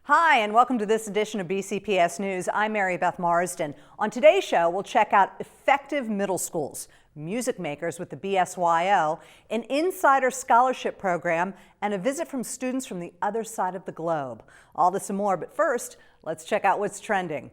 Hi, and welcome to this edition of BCPS News. I'm Mary Beth Marsden. On today's show, we'll check out effective middle schools, music makers with the BSYO, an insider scholarship program, and a visit from students from the other side of the globe. All this and more, but first, let's check out what's trending.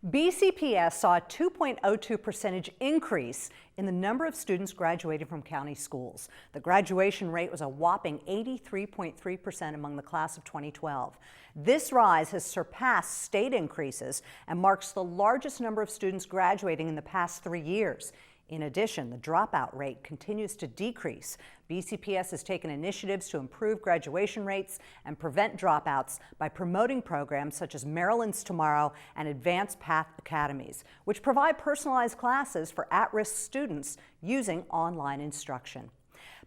BCPS saw a 2.02% increase in the number of students graduating from county schools. The graduation rate was a whopping 83.3% among the class of 2012. This rise has surpassed state increases and marks the largest number of students graduating in the past 3 years. In addition, the dropout rate continues to decrease. BCPS has taken initiatives to improve graduation rates and prevent dropouts by promoting programs such as Maryland's Tomorrow and Advanced Path Academies, which provide personalized classes for at-risk students using online instruction.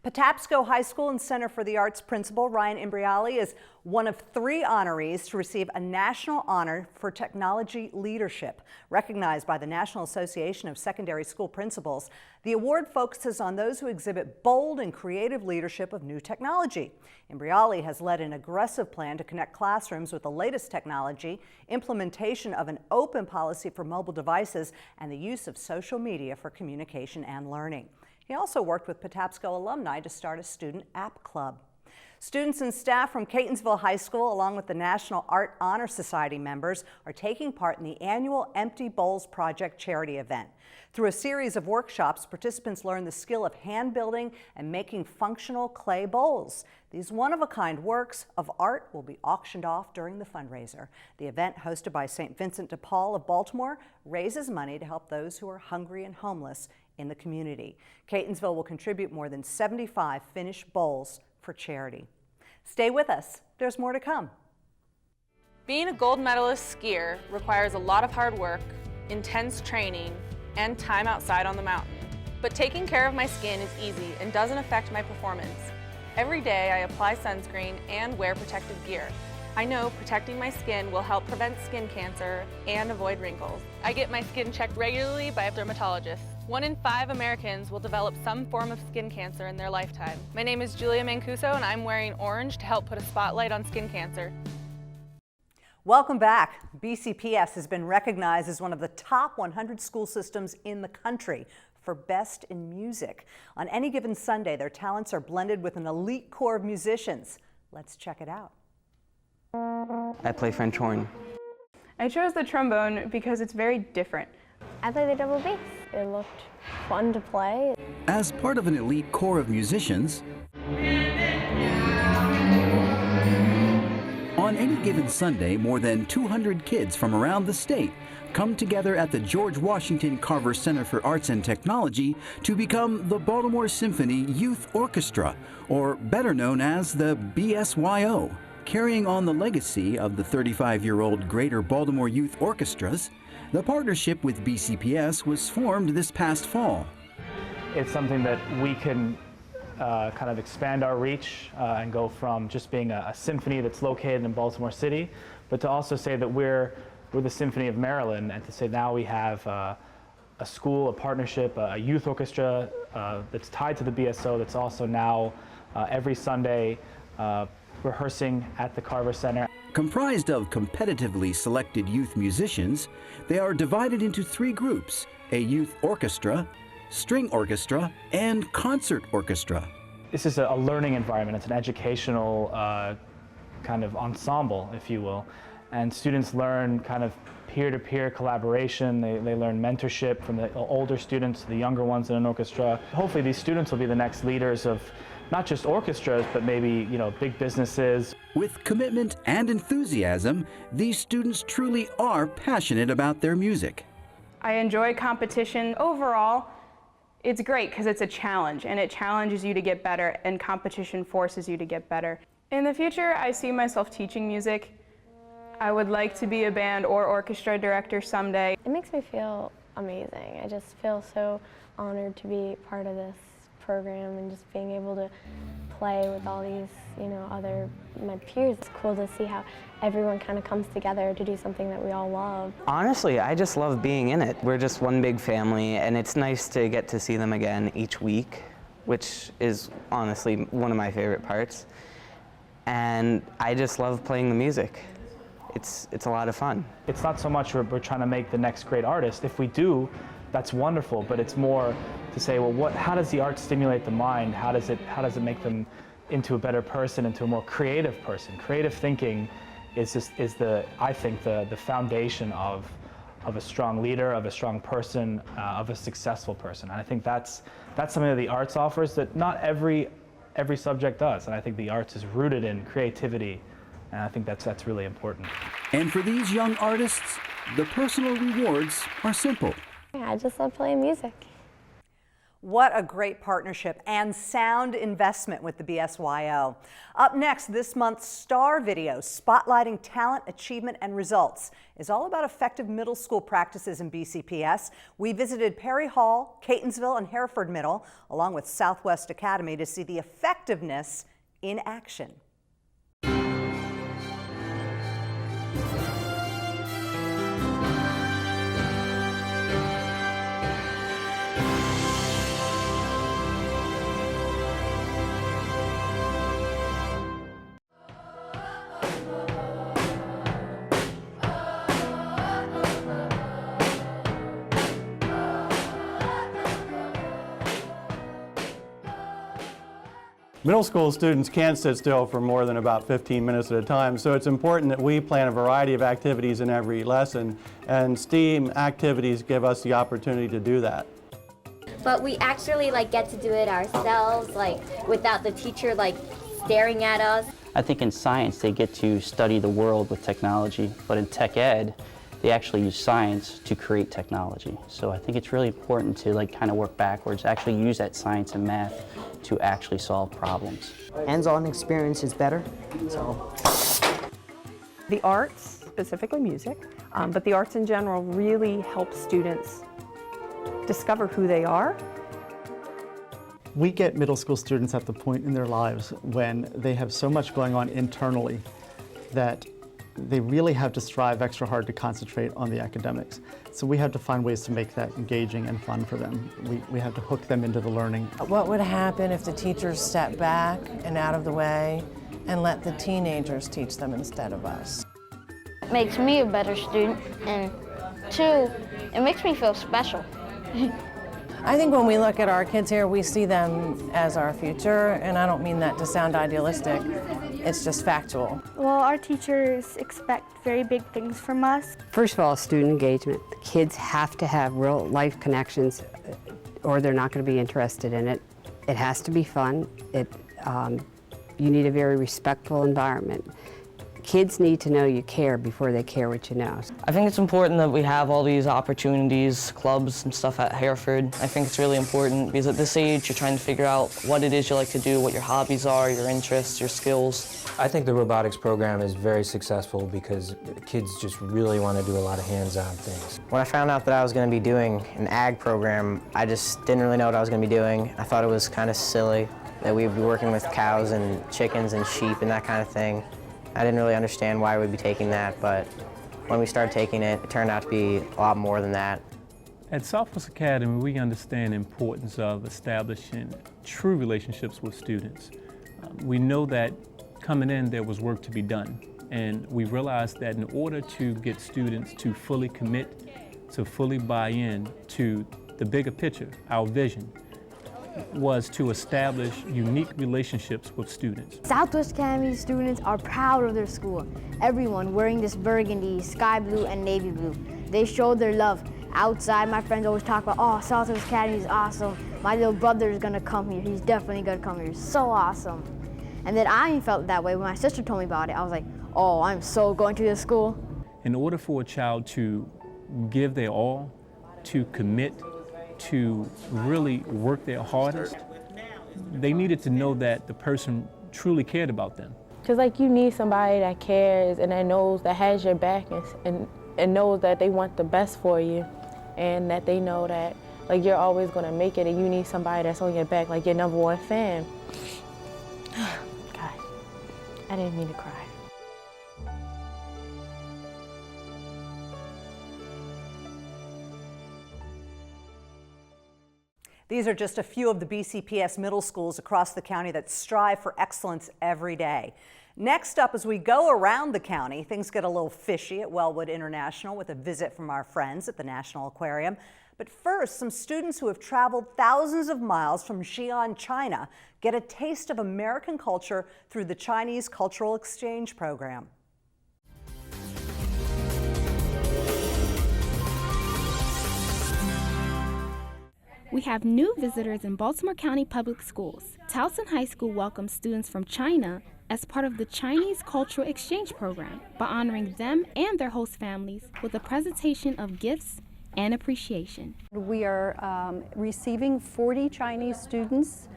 Patapsco High School and Center for the Arts principal Ryan Imbriali is one of 3 honorees to receive a national honor for technology leadership. Recognized by the National Association of Secondary School Principals, the award focuses on those who exhibit bold and creative leadership of new technology. Imbriali has led an aggressive plan to connect classrooms with the latest technology, implementation of an open policy for mobile devices, and the use of social media for communication and learning. He also worked with Patapsco alumni to start a student app club. Students and staff from Catonsville High School, along with the National Art Honor Society members, are taking part in the annual Empty Bowls Project charity event. Through a series of workshops, participants learn the skill of hand building and making functional clay bowls. These one-of-a-kind works of art will be auctioned off during the fundraiser. The event, hosted by St. Vincent de Paul of Baltimore, raises money to help those who are hungry and homeless in the community. Catonsville will contribute more than 75 finished bowls for charity. Stay with us. There's more to come. Being a gold medalist skier requires a lot of hard work, intense training, and time outside on the mountain. But taking care of my skin is easy and doesn't affect my performance. Every day I apply sunscreen and wear protective gear. I know protecting my skin will help prevent skin cancer and avoid wrinkles. I get my skin checked regularly by a dermatologist. 1 in 5 Americans will develop some form of skin cancer in their lifetime. My name is Julia Mancuso and I'm wearing orange to help put a spotlight on skin cancer. Welcome back. BCPS has been recognized as one of the top 100 school systems in the country for Best in Music. On any given Sunday, their talents are blended with an elite core of musicians. Let's check it out. I play French horn. I chose the trombone because it's very different. I play the double bass. It looked fun to play. As part of an elite core of musicians, on any given Sunday, more than 200 kids from around the state come together at the George Washington Carver Center for Arts and Technology to become the Baltimore Symphony Youth Orchestra, or better known as the BSYO. Carrying on the legacy of the 35-year-old Greater Baltimore Youth Orchestras, the partnership with BCPS was formed this past fall. It's something that we can kind of expand our reach and go from just being a symphony that's located in Baltimore City, but to also say that we're the Symphony of Maryland, and to say now we have a school, a partnership, a youth orchestra that's tied to the BSO that's also now every Sunday rehearsing at the Carver Center. Comprised of competitively selected youth musicians, they are divided into 3 groups: a youth orchestra, string orchestra, and concert orchestra. This is a learning environment. It's an educational kind of ensemble, if you will. And students learn kind of peer-to-peer collaboration. They learn mentorship from the older students to the younger ones in an orchestra. Hopefully these students will be the next leaders of not just orchestras, but maybe, big businesses. With commitment and enthusiasm, these students truly are passionate about their music. I enjoy competition. Overall, it's great because it's a challenge, and it challenges you to get better, and competition forces you to get better. In the future, I see myself teaching music. I would like to be a band or orchestra director someday. It makes me feel amazing. I just feel so honored to be part of this program and just being able to play with all these, my peers. It's cool to see how everyone kind of comes together to do something that we all love. Honestly, I just love being in it. We're just one big family, and it's nice to get to see them again each week. which is honestly one of my favorite parts. And I just love playing the music. It's a lot of fun. It's not so much we're trying to make the next great artist. If we do, that's wonderful, but it's more to say, well, how does the art stimulate the mind? How does it make them into a better person, into a more creative person? Creative thinking is I think the foundation of a strong leader, of a strong person, of a successful person. And I think that's something that the arts offers that not every subject does. And I think the arts is rooted in creativity, and I think that's really important. And for these young artists, the personal rewards are simple. I just love playing music. What a great partnership and sound investment with the BSYO. Up next, this month's star video spotlighting talent, achievement, and results is all about effective middle school practices in BCPS. We visited Perry Hall, Catonsville, and Hereford Middle, along with Southwest Academy, to see the effectiveness in action. Middle school students can't sit still for more than about 15 minutes at a time, so it's important that we plan a variety of activities in every lesson, and STEAM activities give us the opportunity to do that. But we actually get to do it ourselves, without the teacher staring at us. I think in science they get to study the world with technology, but in tech ed they actually use science to create technology. So I think it's really important to kind of work backwards, actually use that science and math to actually solve problems. Hands-on experience is better. So the arts, specifically music, but the arts in general really help students discover who they are. We get middle school students at the point in their lives when they have so much going on internally that they really have to strive extra hard to concentrate on the academics. So we have to find ways to make that engaging and fun for them. We have to hook them into the learning. What would happen if the teachers stepped back and out of the way and let the teenagers teach them instead of us? It makes me a better student, and two, it makes me feel special. I think when we look at our kids here, we see them as our future, and I don't mean that to sound idealistic. It's just factual. Well, our teachers expect very big things from us. First of all, student engagement. The kids have to have real life connections or they're not going to be interested in it. It has to be fun. You need a very respectful environment. Kids need to know you care before they care what you know. I think it's important that we have all these opportunities, clubs and stuff at Hereford. I think it's really important because at this age you're trying to figure out what it is you like to do, what your hobbies are, your interests, your skills. I think the robotics program is very successful because kids just really want to do a lot of hands-on things. When I found out that I was going to be doing an ag program, I just didn't really know what I was going to be doing. I thought it was kind of silly that we'd be working with cows and chickens and sheep and that kind of thing. I didn't really understand why we'd be taking that, but when we started taking it, it turned out to be a lot more than that. At Southwest Academy, we understand the importance of establishing true relationships with students. We know that coming in, there was work to be done, and we realized that in order to get students to fully commit, to fully buy in to the bigger picture, our vision, was to establish unique relationships with students. Southwest Academy students are proud of their school. Everyone wearing this burgundy, sky blue, and navy blue. They showed their love. Outside, my friends always talk about, oh, Southwest Academy is awesome. My little brother is gonna come here. He's definitely gonna come here. So awesome. And then I felt that way when my sister told me about it. I was like, oh, I'm so going to this school. In order for a child to give their all, to commit, to really work their hardest, they needed to know that the person truly cared about them. Because you need somebody that cares and that knows, that has your back and knows that they want the best for you and that they know that you're always going to make it, and you need somebody that's on your back, your number one fan. God, I didn't mean to cry. These are just a few of the BCPS middle schools across the county that strive for excellence every day. Next up, as we go around the county, things get a little fishy at Wellwood International with a visit from our friends at the National Aquarium. But first, some students who have traveled thousands of miles from Xi'an, China, get a taste of American culture through the Chinese Cultural Exchange Program. We have new visitors in Baltimore County Public Schools. Towson High School welcomes students from China as part of the Chinese Cultural Exchange Program by honoring them and their host families with a presentation of gifts and appreciation. We are receiving 40 Chinese students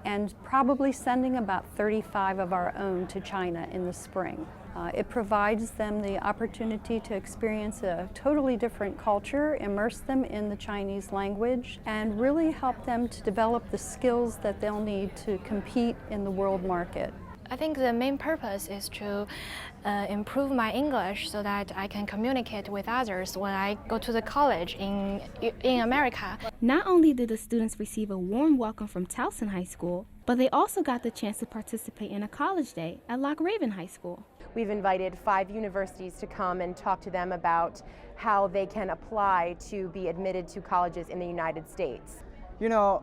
and probably sending about 35 of our own to China in the spring. It provides them the opportunity to experience a totally different culture, immerse them in the Chinese language, and really help them to develop the skills that they'll need to compete in the world market. I think the main purpose is to improve my English so that I can communicate with others when I go to the college in America. Not only did the students receive a warm welcome from Towson High School, but they also got the chance to participate in a college day at Loch Raven High School. We've invited 5 universities to come and talk to them about how they can apply to be admitted to colleges in the United States. You know,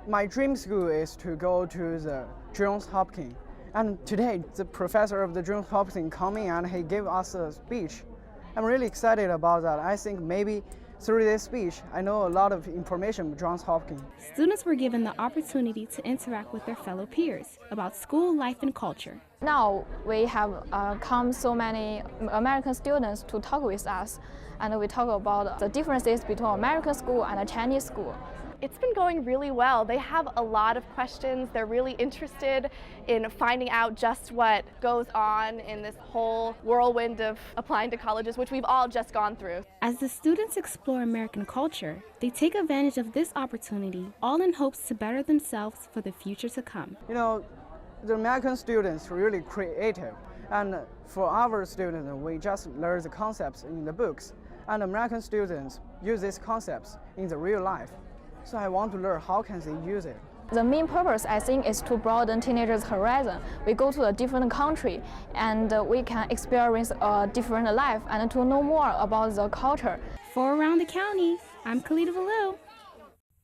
my dream school is to go to the Johns Hopkins. And today, the professor of the Johns Hopkins came in and he gave us a speech. I'm really excited about that. I think maybe through this speech, I know a lot of information from Johns Hopkins. Students were given the opportunity to interact with their fellow peers about school life and culture. Now we have come so many American students to talk with us, and we talk about the differences between American school and a Chinese school. It's been going really well. They have a lot of questions. They're really interested in finding out just what goes on in this whole whirlwind of applying to colleges, which we've all just gone through. As the students explore American culture, they take advantage of this opportunity, all in hopes to better themselves for the future to come. You know, the American students are really creative. And for our students, we just learn the concepts in the books. And American students use these concepts in the real life. So I want to learn how can they use it. The main purpose, I think, is to broaden teenagers' horizon. We go to a different country and we can experience a different life and to know more about the culture. For Around the County, I'm Khalida Valou.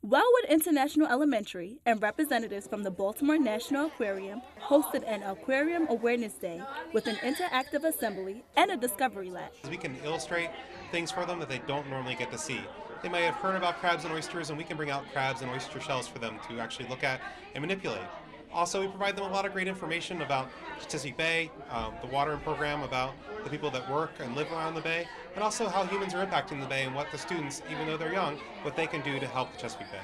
Wellwood International Elementary and representatives from the Baltimore National Aquarium hosted an Aquarium Awareness Day with an interactive assembly and a discovery lab. We can illustrate things for them that they don't normally get to see. They might have heard about crabs and oysters, and we can bring out crabs and oyster shells for them to actually look at and manipulate. Also, we provide them a lot of great information about Chesapeake Bay, the watering program, about the people that work and live around the bay, and also how humans are impacting the bay and what the students, even though they're young, what they can do to help the Chesapeake Bay.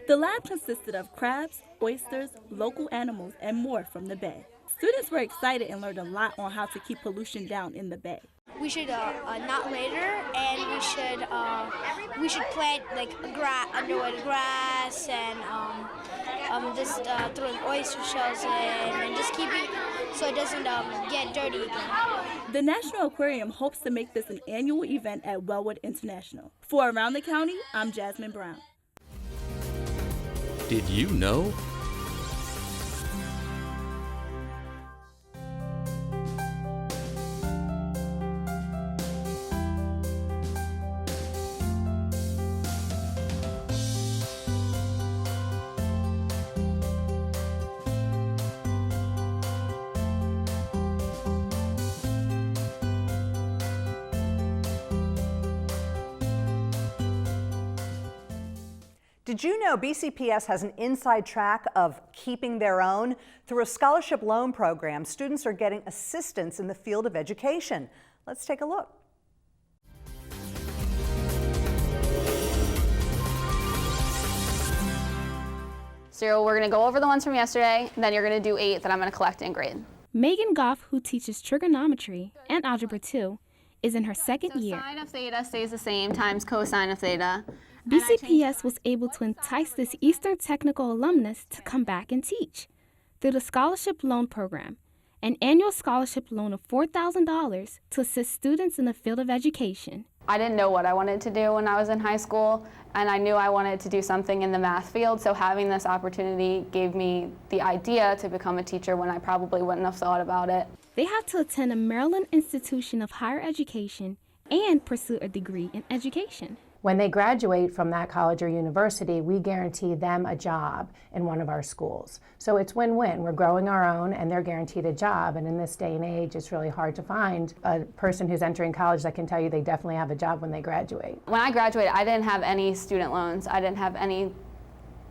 The lab consisted of crabs, oysters, local animals, and more from the bay. Students were excited and learned a lot on how to keep pollution down in the bay. We should not litter, and we should plant like underwood grass and just throwing oyster shells in and just keep it so it doesn't get dirty again. The National Aquarium hopes to make this an annual event at Wellwood International. For Around the County, I'm Jasmine Brown. Did you know? Did you know BCPS has an inside track of keeping their own? Through a scholarship loan program, students are getting assistance in the field of education. Let's take a look. So we're going to go over the ones from yesterday, and then you're going to do 8 that I'm going to collect and grade. Megan Goff, who teaches trigonometry and Algebra 2, is in her second year. Sine of theta stays the same times cosine of theta. BCPS was able to entice this Eastern Technical alumnus to come back and teach through the Scholarship Loan Program, an annual scholarship loan of $4,000 to assist students in the field of education. I didn't know what I wanted to do when I was in high school, and I knew I wanted to do something in the math field, so having this opportunity gave me the idea to become a teacher when I probably wouldn't have thought about it. They have to attend a Maryland institution of higher education and pursue a degree in education. When they graduate from that college or university, we guarantee them a job in one of our schools. So it's win-win. We're growing our own and they're guaranteed a job. And in this day and age, it's really hard to find a person who's entering college that can tell you they definitely have a job when they graduate. When I graduated, I didn't have any student loans. I didn't have any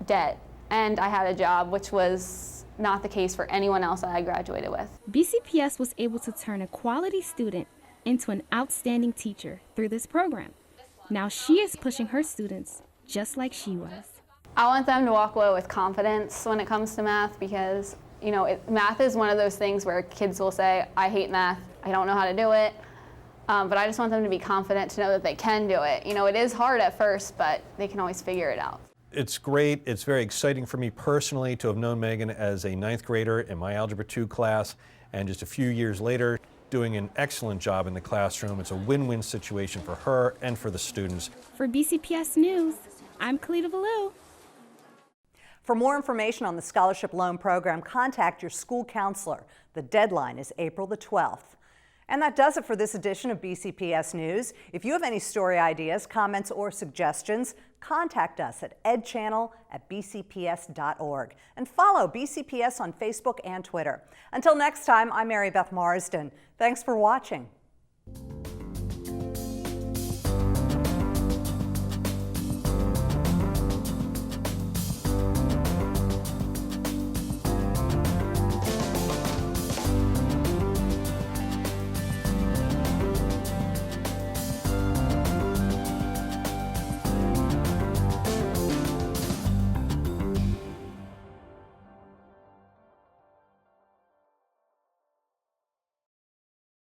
debt. And I had a job, which was not the case for anyone else that I graduated with. BCPS was able to turn a quality student into an outstanding teacher through this program. Now she is pushing her students just like she was. I want them to walk away with confidence when it comes to math because, you know, math is one of those things where kids will say, I hate math, I don't know how to do it. But I just want them to be confident to know that they can do it. You know, it is hard at first, but they can always figure it out. It's great. It's very exciting for me personally to have known Megan as a 9th grader in my Algebra 2 class, and just a few years later, doing an excellent job in the classroom. It's a win-win situation for her and for the students. For BCPS News, I'm Kalita Valou. For more information on the Scholarship Loan Program, contact your school counselor. The deadline is April the 12th. And that does it for this edition of BCPS News. If you have any story ideas, comments, or suggestions, contact us at edchannel@bcps.org and follow BCPS on Facebook and Twitter. Until next time, I'm Mary Beth Marsden. Thanks for watching.